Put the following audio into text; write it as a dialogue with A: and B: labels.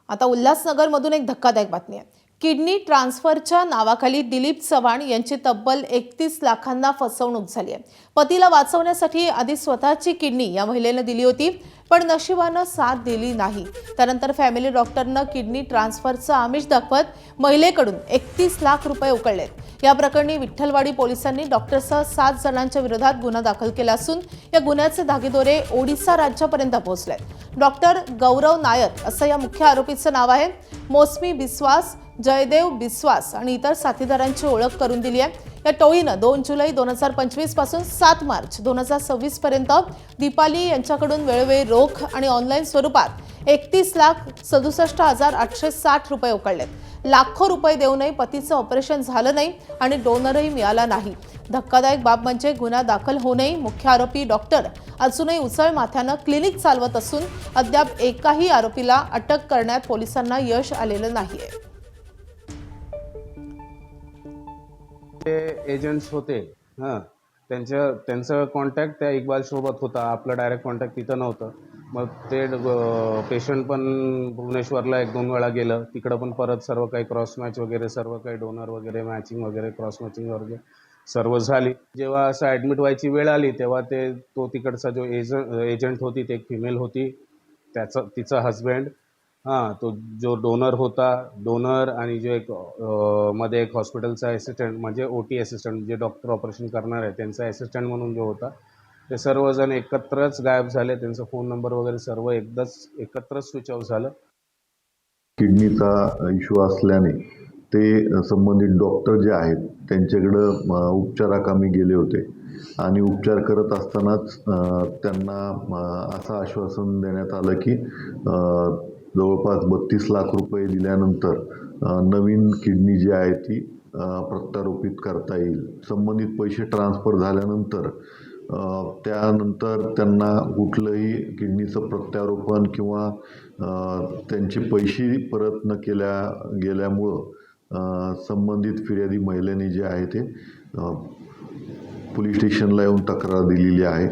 A: आता उल्हासनगरमधून एक धक्कादायक बातमी आहे। किडनी ट्रान्सफरच्या नावाखाली दिलीप चव्हाण यांची तब्बल 31 लाखांना फसवणूक झाली आहे। पतीला वाचवण्यासाठी आधी स्वतःची किडनी या महिलेने दिली होती, पण नशिबानं साथ दिली नाही। त्यानंतर फॅमिली डॉक्टरनं किडनी ट्रान्सफरचं आमिष दाखवत महिलेकडून 31 लाख रुपये उकळलेत। या प्रकरणी विठ्ठलवाडी पोलिसांनी डॉक्टरसह 7 जणांच्या विरोधात गुन्हा दाखल केला असून या गुन्ह्याचे धागेदोरे ओडिशा राज्यापर्यंत पोहोचलेत। डॉक्टर गौरव नायर असं या मुख्य आरोपीचं नाव आहे। मौसमी बिस्वास, जयदेव बिस्वास आणि इतर साथीदारांची ओळख करून दिली आहे। या टोळीनं 2 जुलै 2025 पासून 7 मार्च 2026 पर्यंत दीपाली यांच्याकडून वेळोवेळी रोख आणि ऑनलाईन स्वरूपात 31,67,860 रुपये उकळलेत। लाखो रुपये देऊनही पतीचं ऑपरेशन झालं नाही आणि डोनरही मिळाला नाही। धक्कादायक बाब म्हणजे गुन्हा दाखल होऊनही मुख्य आरोपी डॉक्टर अजूनही उसळ माथ्यानं क्लिनिक चालवत असून अद्याप एकाही आरोपीला अटक करण्यात पोलिसांना यश आलेलं नाहीये।
B: एजंट्स होते त्यांचा कॉन्टॅक्ट त्या इक्बाल सोबत होता। आपला डायरेक्ट कॉन्टॅक्ट तिथं नव्हतं। मग ते पेशंट पण भुवनेश्वरला 1-2 वेळा गेलं, तिकडं पण परत सर्व काही क्रॉस मॅच वगैरे, सर्व काही डोनर वगैरे, मॅचिंग वगैरे, क्रॉस मॅचिंग वगैरे सर्व झाली। जेव्हा असं ॲडमिट व्हायची वेळ आली तेव्हा तो तिकडचा जो एजंट होती, ते एक फिमेल होती, तिचा हजबंड, तो जो डोनर होता, डोनर आणि जो एक मध्ये एक हॉस्पिटलचा असिस्टंट म्हणजे OT असिस्टंट, जे डॉक्टर ऑपरेशन करणार आहे त्यांचा असिस्टंट म्हणून जो होता, ते सर्वजण एकत्रच गायब झाले। त्यांचा फोन नंबर वगैरे सर्व एकत्रच स्विच ऑफ झालं।
C: किडनीचा इश्यू असल्याने ते संबंधित डॉक्टर जे आहेत त्यांच्याकडं उपचाराकामी गेले होते आणि उपचार करत असतानाच त्यांना असं आश्वासन देण्यात आलं की जवळपास 32 लाख रुपये दिल्यानंतर नवीन किडनी जी आहे ती प्रत्यारोपित करता येईल। संबंधित पैसे ट्रान्सफर झाल्यानंतर त्यानंतर त्यांना कुठलंही किडनीचं प्रत्यारोपण किंवा त्यांचे पैसे परत न गेल्यामुळं संबंधित फिर्यादी महिलेने जे आहे ते पोलीस स्टेशनला येऊन तक्रार दिलेली आहे।